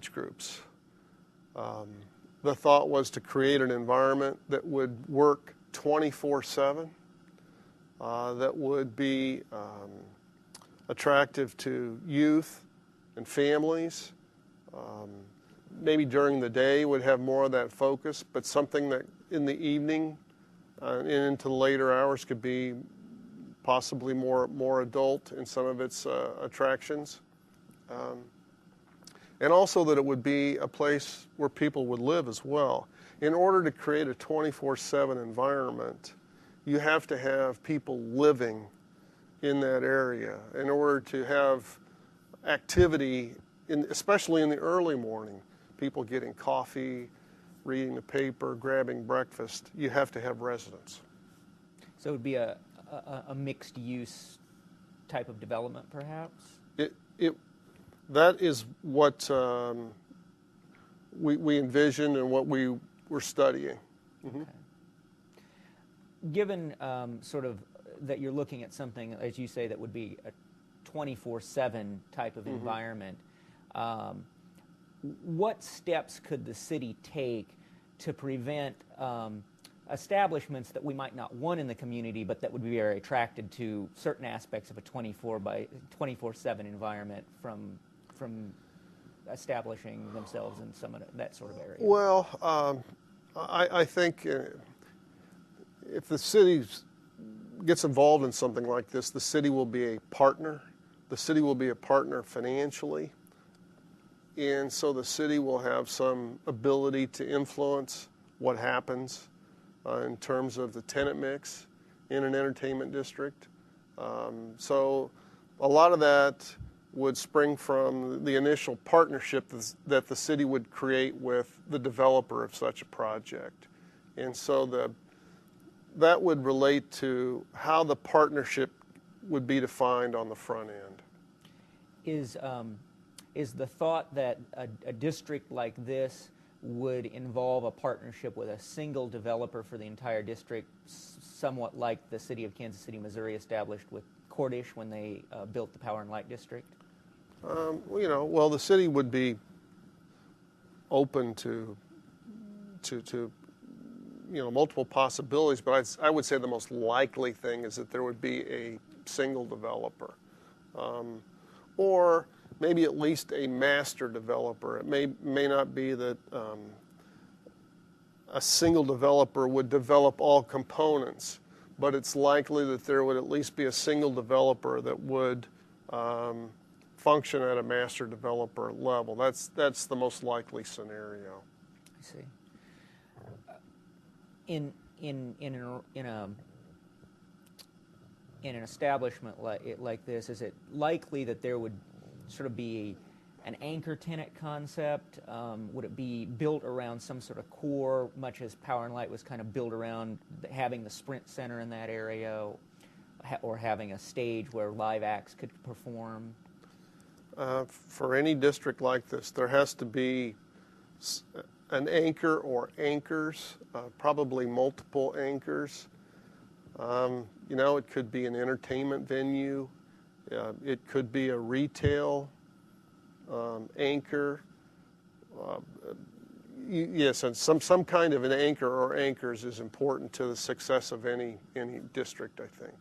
age groups. The thought was to create an environment that would work 24/7, that would be attractive to youth and families. Maybe during the day would have more of that focus, but something that in the evening and into the later hours could be possibly more adult in some of its attractions. And also that it would be a place where people would live as well. In order to create a 24/7 environment, you have to have people living in that area in order to have activity, especially in the early morning. People getting coffee, reading the paper, grabbing breakfast. You have to have residents. So it would be a mixed-use type of development, perhaps? That is what we envisioned and what we were studying. Mm-hmm. Okay. Given sort of that you're looking at something, as you say, that would be a 24/7 type of environment, what steps could the city take to prevent establishments that we might not want in the community, but that would be very attracted to certain aspects of a 24/7 environment from establishing themselves in some of that sort of area? Well, I think if the city gets involved in something like this, the city will be a partner. The city will be a partner financially. And so the city will have some ability to influence what happens in terms of the tenant mix in an entertainment district. So a lot of that would spring from the initial partnership that the city would create with the developer of such a project. And so that would relate to how the partnership would be defined on the front end. Is the thought that a district like this would involve a partnership with a single developer for the entire district, somewhat like the city of Kansas City, Missouri established with Cordish when they built the Power and Light District? Well, the city would be open to multiple possibilities, but I would say the most likely thing is that there would be a single developer, or maybe at least a master developer. It may not be that a single developer would develop all components, but it's likely that there would at least be a single developer that would function at a master developer level. That's the most likely scenario. I see. In an establishment like this, is it likely that there would sort of be an anchor tenant concept? Would it be built around some sort of core, much as Power and Light was kind of built around having the Sprint Center in that area, or having a stage where live acts could perform? For any district like this, there has to be an anchor or anchors, probably multiple anchors. It could be an entertainment venue. It could be a retail anchor. Yes, and some kind of an anchor or anchors is important to the success of any district, I think.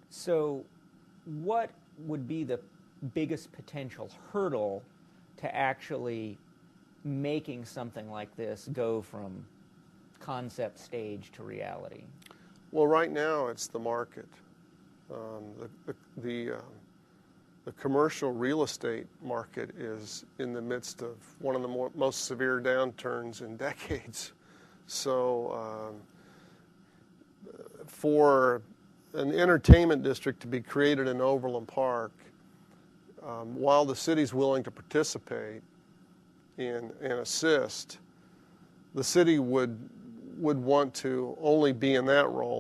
So what would be the biggest potential hurdle to actually making something like this go from concept stage to reality? Well, right now it's the market. The commercial real estate market is in the midst of one of the most severe downturns in decades. So for an entertainment district to be created in Overland Park, while the city's willing to participate and assist, the city would want to only be in that role